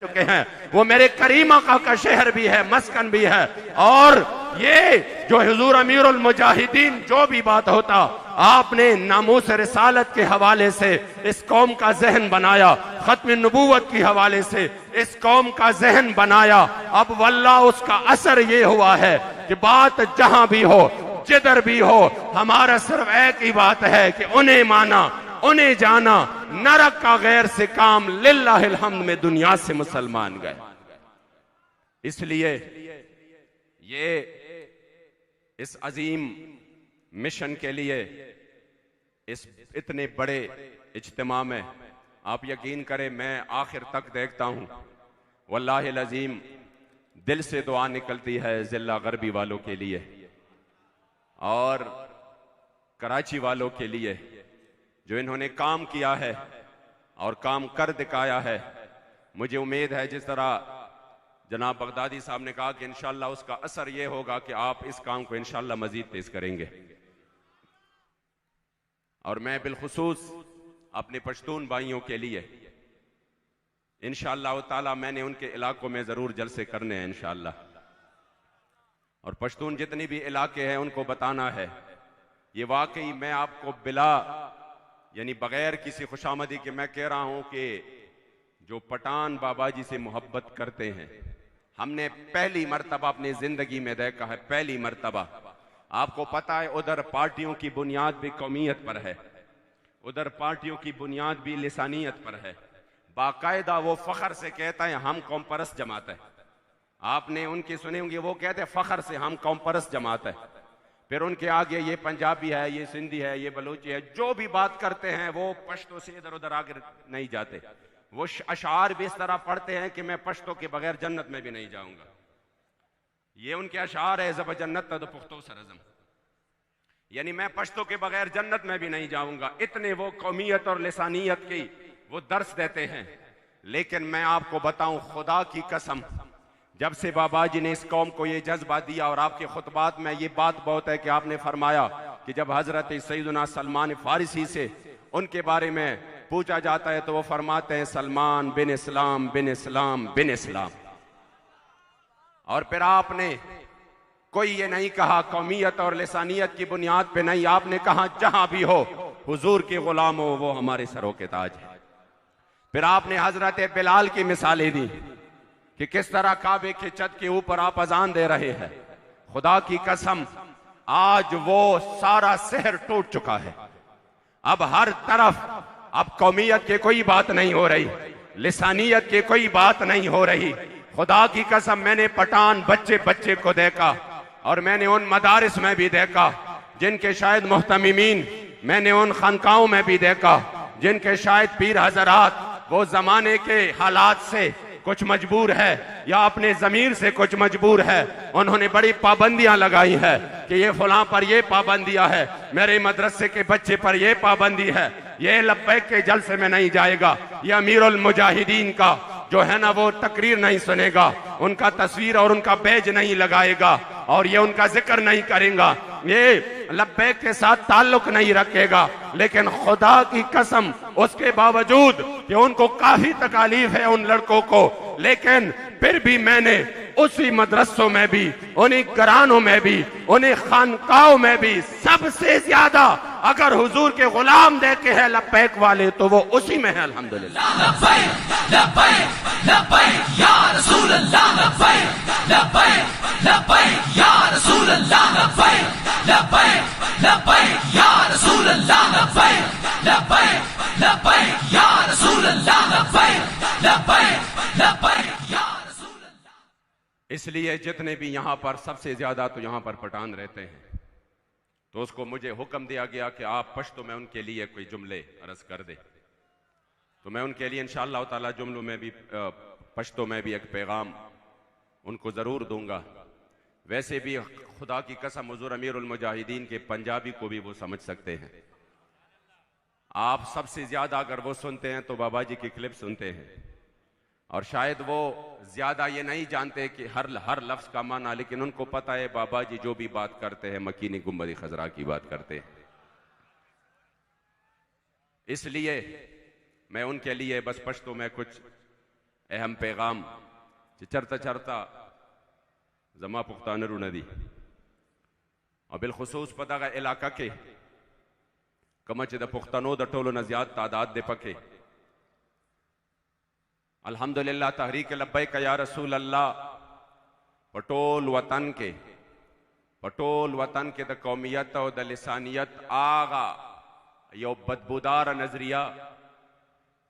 चुके हैं। वो मेरे करीम आका का शहर भी है, मस्कन भी है। और ये जो हुजूर अमीरुल मुजाहिदीन जो भी बात होता, आपने नामूस रिसालत के हवाले से इस कौम का जहन बनाया, खत्म नबूवत के हवाले से इस कौम का जहन बनाया। अब वल्लाह उसका असर ये हुआ है कि बात जहां भी हो, जिधर भी हो, हमारा सिर्फ एक ही बात है कि उन्हें माना, उन्हें जाना, नरक का गैर से काम, लिल्लाहिल हम्द में दुनिया से मुसलमान गए। इसलिए ये इस अजीम मिशन के लिए, इस इतने बड़े इज्तिमा में आप यकीन करें, मैं आखिर तक देखता हूं, वल्लाहिल अजीम दिल से दुआ निकलती है जिला गरबी वालों के लिए और कराची वालों के लिए, जो इन्होंने काम किया है और काम कर दिखाया है। मुझे उम्मीद है जिस तरह जनाब बगदादी साहब ने कहा कि इंशाअल्लाह उसका असर यह होगा कि आप इस काम को इंशाअल्लाह मजीद तेज करेंगे। और मैं बिलखुसूस अपने पश्तून भाइयों के लिए इंशाअल्लाह ताला मैंने उनके इलाकों में जरूर जलसे करने हैं इंशाअल्लाह। और पश्तून जितनी भी इलाके हैं उनको बताना है, ये वाकई मैं आपको बिला यानी बगैर किसी खुशामदी के मैं कह रहा हूं कि जो पठान बाबा जी से मोहब्बत करते हैं, हमने पहली मर्तबा अपनी जिंदगी में देखा है, पहली मर्तबा। आपको पता है उधर पार्टियों की बुनियाद भी कौमियत पर है, उधर पार्टियों की बुनियाद भी लिसानियत पर है। बाकायदा वो फखर से कहता है हम कौम परस्त जमात है। आपने उनकी सुने होंगे, वो कहते हैं फखर से हम कौम परस्त जमात है। फिर उनके आगे ये पंजाबी है, ये सिंधी है, ये बलूची है, जो भी बात करते हैं वो पश्तो से इधर उधर आगे नहीं जाते। वो अशार भी इस तरह पढ़ते हैं कि मैं पश्तो के बगैर जन्नत में भी नहीं जाऊंगा। ये उनके अशार है, जब जन्नत तो पुख्तो सरजम, यानी मैं पश्तो के बगैर जन्नत में भी नहीं जाऊंगा। इतने वो कौमियत और लिसानियत की वो दर्स देते हैं। लेकिन मैं आपको बताऊं, खुदा की कसम, जब से बाबा जी ने इस कौम को ये जज्बा दिया, और आपके खुतबात में ये बात बहुत है कि आपने फरमाया कि जब हजरत सैयदना सलमान फारिसी से उनके बारे में पूछा जाता है तो वो फरमाते हैं सलमान बिन इस्लाम बिन इस्लाम बिन इस्लाम। और फिर आपने कोई ये नहीं कहा कौमियत और लिसानियत की बुनियाद पे नहीं, आपने कहा जहां भी हो हुजूर के गुलाम हो, वो हमारे सरों के ताज है। फिर आपने हजरत बिलाल की मिसालें दी कि किस तरह काबे के छत के ऊपर आप अजान दे रहे हैं। खुदा की कसम, आज वो सारा शहर टूट चुका है। अब हर तरफ अब कौमियत की कोई बात नहीं हो रही, लिसानियत की कोई बात नहीं हो रही। खुदा की कसम, मैंने पठान बच्चे बच्चे को देखा और मैंने उन मदारिस में भी देखा जिनके शायद मुहतमिमीन, मैंने उन खानकाओं में भी देखा जिनके शायद पीर हजरात वो जमाने के हालात से कुछ मजबूर है या अपने जमीर से कुछ मजबूर है। उन्होंने बड़ी पाबंदियां लगाई है कि ये फलां पर ये पाबंदियां है, मेरे मदरसे के बच्चे पर ये पाबंदी है, ये लब्बैक के जलसे में नहीं जाएगा, ये अमीरुल मुजाहिदीन का जो है ना वो तकरीर नहीं सुनेगा, उनका तस्वीर और उनका बैज नहीं लगाएगा और ये उनका जिक्र नहीं करेगा, ये लब्बैक के साथ ताल्लुक नहीं रखेगा। लेकिन खुदा की कसम, उसके बावजूद कि उनको काफी तकालीफ है उन लड़कों को, लेकिन फिर भी मैंने उसी मदरसों में भी, उन्हीं घरानों में भी, उन्हीं खानकाओं में भी सबसे ज्यादा अगर हुजूर के गुलाम देखे हैं लब्बैक वाले तो वो उसी में है। अल्हम्दुलिल्लाह लब्बैक लब्बैक लब्बैक या रसूल अल्लाह, लब्बैक लब्बैक लब्बैक या रसूल अल्लाह, लब्बैक लब्बैक लब्बैक या रसूल अल्लाह, लब्बैक लब्बैक लब्बैक या रसूल अल्लाह, लब्बैक लब्बैक लब्बैक या रसूल अल्लाह। इसलिए जितने भी यहाँ पर सबसे ज्यादा तो यहाँ पर पठान रहते हैं, तो उसको मुझे हुक्म दिया गया कि आप पश्तो में उनके लिए कोई जुमले अर्ज कर दे। तो मैं उनके लिए इंशाअल्लाह ताला जुमलों में भी पश्तो में भी एक पैगाम उनको जरूर दूंगा। वैसे भी खुदा की कसम हुजूर अमीरुल मुजाहिदीन के पंजाबी को भी वो समझ सकते हैं। आप सबसे ज्यादा अगर वो सुनते हैं तो बाबा जी की क्लिप सुनते हैं, और शायद वो ज्यादा ये नहीं जानते कि हर लफ्ज का माना, लेकिन उनको पता है बाबा जी जो भी बात करते हैं मकीनी गुंबद खजरा की बात करते हैं। इसलिए मैं उनके लिए बस पश्तो में कुछ अहम पैगाम चरता चरता जमा पुख्तान रू नदी और बिलखसूस पता का इलाका के कमच द पुख्तनो द टोलो न ज्यादा तादाद दे पके अल्हम्दुलिल्लाह तहरीक लब्बैक या रसूल अल्लाह पटोल वतन के द कौमियत और द लिसानियत आगा यो बदबूदार नजरिया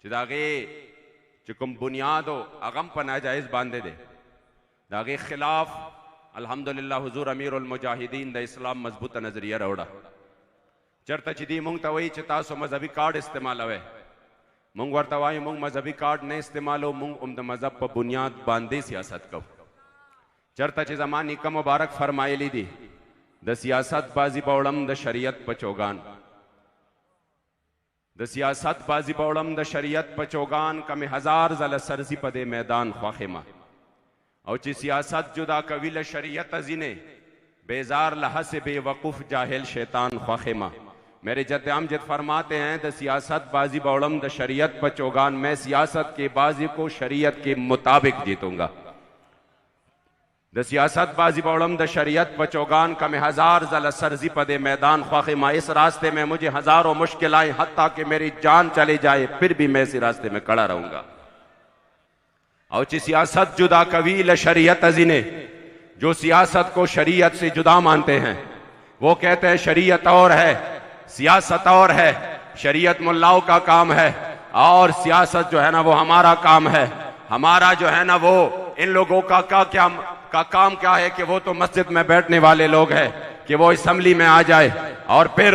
चिदागे चुकुम बुनियादो अगम पर नाजायज बांधे दे दागे खिलाफ अल्हम्दुलिल्लाह हुजूर अमीरुल मुजाहिदीन द इस्लाम मजबूत नजरिया रोड़ा चरता चिदी मुंग तवई चितासो मजहबी कार्ड इस्तेमाल हवे मुंग वर्तवाई मुंग मजहबी कार्ड ने इस्तेमालो मुंग उम्द मजहब पर बुनियाद बांधे सियासत को चरता ची जमानी का मुबारक फरमाइली दी द सियासत बाजी बौड़म द शरीयत पचोगान द सियासत बाजी बौड़म द शरीयत पचोगान कमे हजार जल सरजी पदे मैदान ख्वाखिमा और ची सियासत जुदा कविल शरीयत अजीने बेजार लहा से बेवकूफ जाहिल शैतान ख्वाखिमा मेरे जद अमजद फरमाते हैं द सियासत बाजी बौड़म द शरीयत पचोगान मैं सियासत के बाजी को शरीयत के मुताबिक जीतूंगा द सियासत बाजी बौड़म द शरीयत पचोगान का मैं हजार जल सरजी पदे मैदान ख्वाखिमा इस रास्ते में मुझे हजारों मुश्किलाएं हत्ता कि मेरी जान चली जाए फिर भी मैं इसी रास्ते में खड़ा रहूंगा और ची सियासत जुदा कवील शरीयत अजीने जो सियासत को शरीयत से जुदा मानते हैं वो कहते हैं शरीयत और है सियासत और है शरीयत मुल्लाओं का काम है और सियासत जो है ना वो हमारा काम है हमारा जो है ना वो इन लोगों का काम क्या है कि वो तो मस्जिद में बैठने वाले लोग हैं कि वो असेंबली में आ जाए और फिर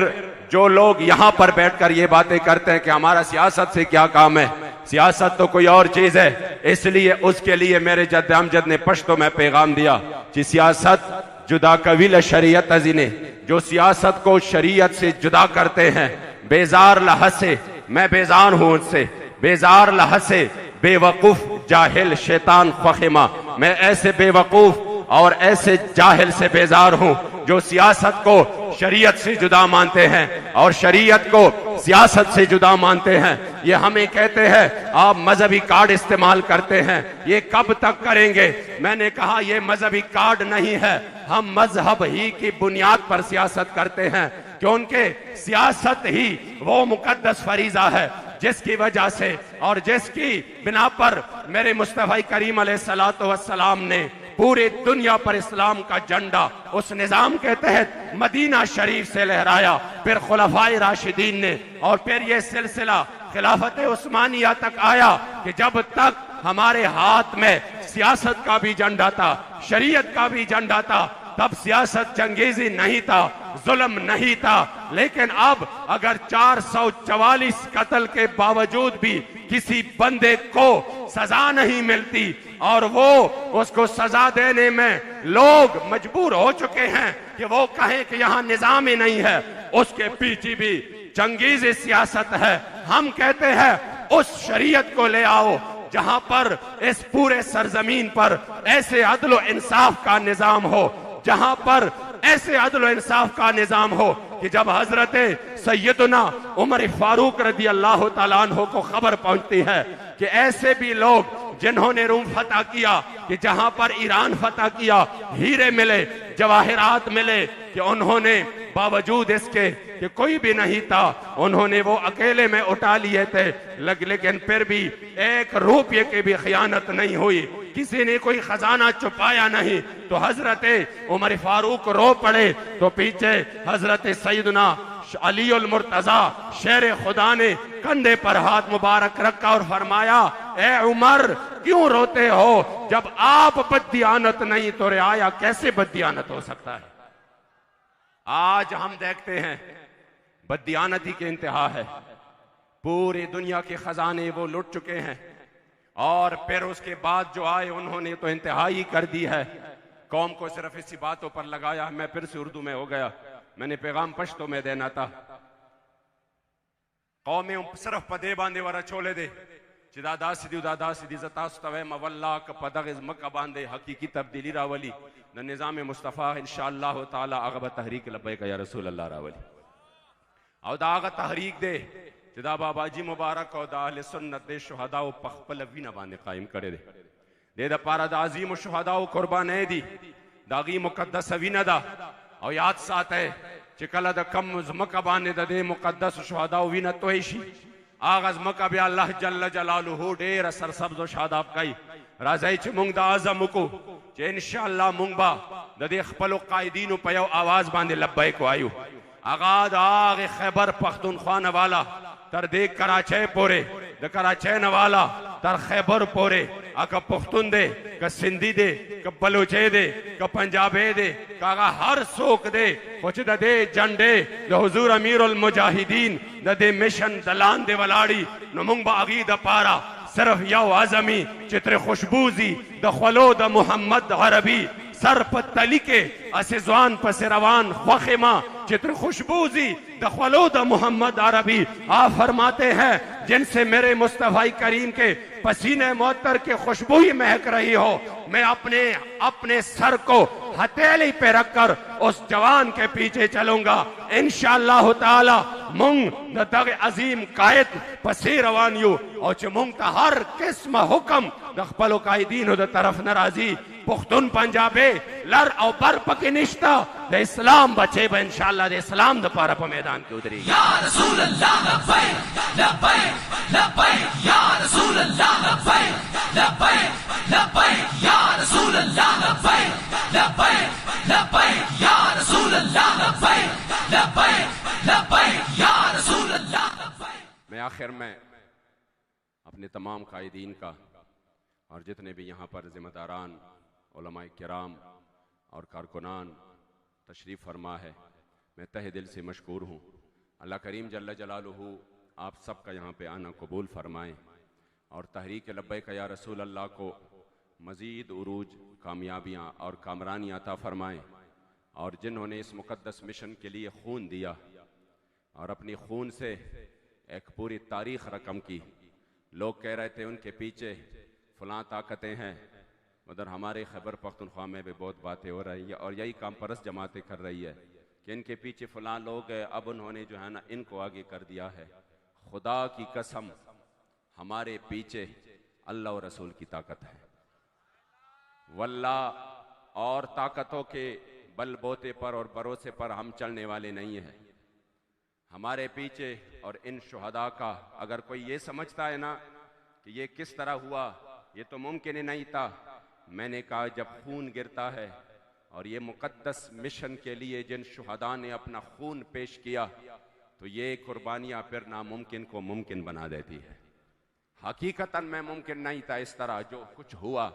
जो लोग यहाँ पर बैठकर ये बातें करते हैं कि हमारा सियासत से क्या काम है सियासत तो कोई और चीज है इसलिए उसके लिए मेरे जद अमजद ने पश्तो में पैगाम दिया कि सियासत जुदा कविल शरीयत अजीने जो सियासत को शरीयत से जुदा करते हैं बेजार लहज से मैं बेजार हूं उनसे बेजार लहज से बेवकूफ जाहिल शैतान ख्वाखिमा मैं ऐसे बेवकूफ और ऐसे जाहिल से बेजार हूं जो सियासत को शरीयत से जुदा मानते हैं और शरीयत को सियासत से जुदा मानते हैं ये हमें कहते हैं आप मजहबी कार्ड इस्तेमाल करते हैं ये कब तक करेंगे मैंने कहा ये मजहबी कार्ड नहीं है हम मजहब ही की बुनियाद पर सियासत करते हैं क्योंकि सियासत ही वो मुकद्दस फरीजा है जिसकी वजह से और जिसकी बिना पर मेरे मुस्तफा करीम अलैहिस्सलातु वस्सलाम ने पूरे दुनिया पर इस्लाम का झंडा उस निजाम के तहत मदीना शरीफ से लहराया फिर खुलफाए राशिदीन ने और फिर ये सिलसिला खिलाफत उस्मानिया तक आया कि जब तक हमारे हाथ में सियासत का भी झंडा था शरीयत का भी झंडा था तब सियासत जंगेजी नहीं था जुल्म नहीं था लेकिन अब अगर 444 कत्ल के बावजूद भी किसी बंदे को सजा नहीं मिलती और वो उसको सजा देने में लोग मजबूर हो चुके हैं कि वो कहें कि यहाँ निजाम ही नहीं है उसके पीछे भी जंगेजी सियासत है हम कहते हैं उस शरीयत को ले आओ जहां पर इस पूरे सरजमीन पर ऐसे अदल इंसाफ का निजाम हो जहां पर ऐसे अदल इंसाफ का निजाम हो कि जब हजरत सैयदना उमर फारूक रदी अल्लाह तआला अन्हु को खबर पहुंचती है कि ऐसे भी लोग जिन्होंने रूम फतह किया कि जहां पर ईरान फतह किया हीरे मिले जवाहिरात मिले कि उन्होंने बावजूद इसके कि कोई भी नहीं था उन्होंने वो अकेले में उठा लिए थे लेकिन फिर भी एक रुपये की भी खयानत नहीं हुई किसी ने कोई खजाना छुपाया नहीं तो हजरत उमर फारूक रो पड़े तो पीछे हजरत सैयदना अली उल मुर्तजा शेर खुदा ने कंधे पर हाथ मुबारक रखा और फरमाया ए उमर क्यों रोते हो जब आप बददियानत नहीं तो रियाया कैसे बददियानत हो सकता है आज हम देखते हैं बददियानती के इंतहा है पूरी दुनिया के खजाने वो लुट चुके हैं और फिर उसके बाद जो आए उन्होंने तो इंतहाई कर दी है कौम को सिर्फ इसी बातों पर लगाया मैं फिर से उर्दू में हो गया मैंने पैगाम पश्तो में देना था कौमें सिर्फ पदे बांधे वारा छोले दे चिदादा सिदी उदादा सिदी जतास्तवे मवल्ला का पदगिज मक्का बांधे हकीकी तब्दीली रावली न निजाम मुस्तफ़ा इंशाअल्लाह ताला आगब तहरीक लब्बैक या रसूल अल्लाह रावली और दाग तहरीक दे चिदा बाबाजी मुबारक और दाल सुन्नत दे शुहदा पखपल वीना बांधे कायम करे दे द पारा द अजीम शुहदा कुर्बान है दी दागी मुकद्दस वीना दा और याद साथ है चिकला द कम मका बांधे दे मुकद्दस शुहदा वीना तोयशी आगाज मका बे अल्लाह जल्ल जलालुहु डेर सरसब्ज शादाब काई राजाई च मुंग द आजम को चे इंशाअल्लाह मुंग बा दे खपलो कायदीन पयो आवाज बांधे लब्बैक को आयु आगाद आगे खैबर पख्तूनख्वा नवाला तर दे कराचे पोरे द कराचे नवाला तर खैबर पोरे आका पुख्तून दे का सिंधी दे का बलोचे दे का पंजाबे दे कागा हर सोक दे कुछ दे झंडे the Hazur अमीरुल Mujahideen they mission दलान दे वलाड़ी नमुंग बागी द पारा सिर्फ यो आजमी चित्र खुशबूजी द खलो द मोहम्मद अरबी सर पर तलिके असिजवान पसरवान ख्वाखिमा चित्र खुशबूजी दखलो द मोहम्मद अरबी आप फरमाते हैं जिनसे मेरे मुस्तफाई करीम के पसीने मोहतर के खुशबू ही महक रही हो मैं अपने सर को हथेली पे रखकर उस जवान के पीछे चलूंगा इंशाअल्लाह ताला मुंग दग अजीम कायद पसी रवानियो और चमुंग ता हर किस्म हुक्म दखपलो कायदीन द तरफ नाराजी पुख्तून पंजाबे लर और बर पके निश्ता दे इस्लाम बचे ब इंशाअल्लाह दे इस्लाम द पारा प मैदान के उतरी या रसूल अल्लाह लब्बैक लब्बैक लब्बैक या रसूल अल्लाह लब्बैक लब्बैक लब्बैक या रसूल अल्लाह लब्बैक लब्बैक लब्बैक या रसूल अल्लाह लब्बैक लब्बैक लब्बैक या रसूल अल्लाह लब्बैक। मैं आखिर में अपने तमाम कायदीन का और जितने भी यहाँ पर जिम्मेदारान उलमाए किराम और कारकुनान तशरीफ़ फरमा है मैं तहे दिल से मशकूर हूँ। अल्लाह करीम जल्ल जलालुहु आप सबका यहाँ पे आना कबूल फरमाएँ और तहरीक लब्बैक या रसूल अल्लाह को मज़ीद उरूज कामयाबियाँ और कामरानियाँ अता फरमाएँ और जिन्होंने इस मुक़द्दस मिशन के लिए खून दिया और अपनी खून से एक पूरी तारीख़ रकम की। लोग कह रहे थे उनके पीछे फलां ताकतें हैं, उधर हमारे खैबर पख्तूनख्वा में भी बहुत बातें हो रही है और यही काम परस जमातें कर रही है कि इनके पीछे फलां लोग हैं, अब उन्होंने जो है ना इनको आगे कर दिया है। खुदा की कसम हमारे पीछे अल्लाह और रसूल की ताकत है, वल्लाह और ताकतों के बलबोते पर और भरोसे पर हम चलने वाले नहीं हैं। हमारे पीछे और इन शुहदा का अगर कोई ये समझता है ना कि ये किस तरह हुआ, ये तो मुमकिन ही नहीं था। मैंने कहा जब खून गिरता है और ये मुकद्दस मिशन के लिए जिन शुहदा ने अपना खून पेश किया तो ये कुर्बानियाँ फिर नामुमकिन को मुमकिन बना देती है। हकीकतन में मुमकिन नहीं था इस तरह जो कुछ हुआ,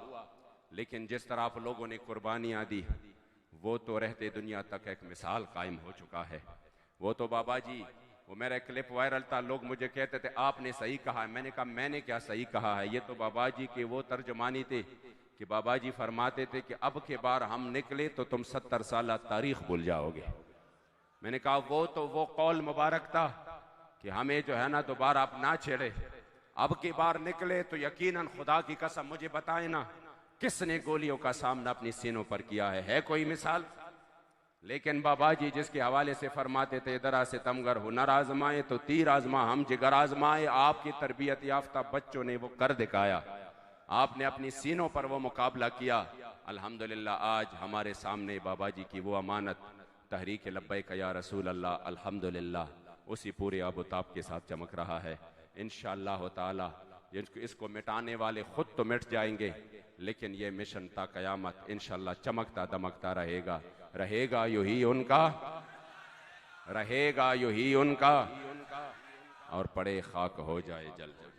लेकिन जिस तरह आप लोगों ने कुर्बानियाँ दी वो तो रहते दुनिया तक एक मिसाल कायम हो चुका है। वो तो बाबा जी, वो मेरा क्लिप वायरल था, लोग मुझे कहते थे आपने सही कहा है। मैंने कहा मैंने क्या सही कहा है, ये तो बाबा जी के वो तर्जमानी थे कि बाबा जी फरमाते थे कि अब के बार हम निकले तो तुम 70 साल तारीख भूल जाओगे। मैंने कहा वो तो वो कौल मुबारक था कि हमें जो है ना दोबारा आप ना छेड़े, अब की बार निकले तो यकीनन खुदा की कसम मुझे बताए ना किसने गोलियों का सामना अपनी सीनों पर किया है कोई मिसाल? लेकिन बाबा जी जिसके हवाले से फरमाते थे दरा से तमगर हुनर आजमाए तो तीर आजमा हम जिगर आजमाए, आपकी तरबियत याफ्ता बच्चों ने वो कर दिखाया। आपने अपनी सीनों पर वो मुकाबला किया। अल्हम्दुलिल्लाह आज हमारे सामने बाबा जी की वो अमानत तहरीक लब्बैक या रसूल अल्लाह अल्हम्दुलिल्लाह उसी पूरे आबोताब के साथ चमक रहा है। इंशाअल्लाह ताला इसको मिटाने वाले खुद तो मिट जाएंगे, लेकिन ये मिशन ता कयामत इंशाअल्लाह चमकता दमकता रहेगा। रहेगा यूं ही उनका, रहेगा यूं ही उनका और पड़े खाक हो जाए जल जल।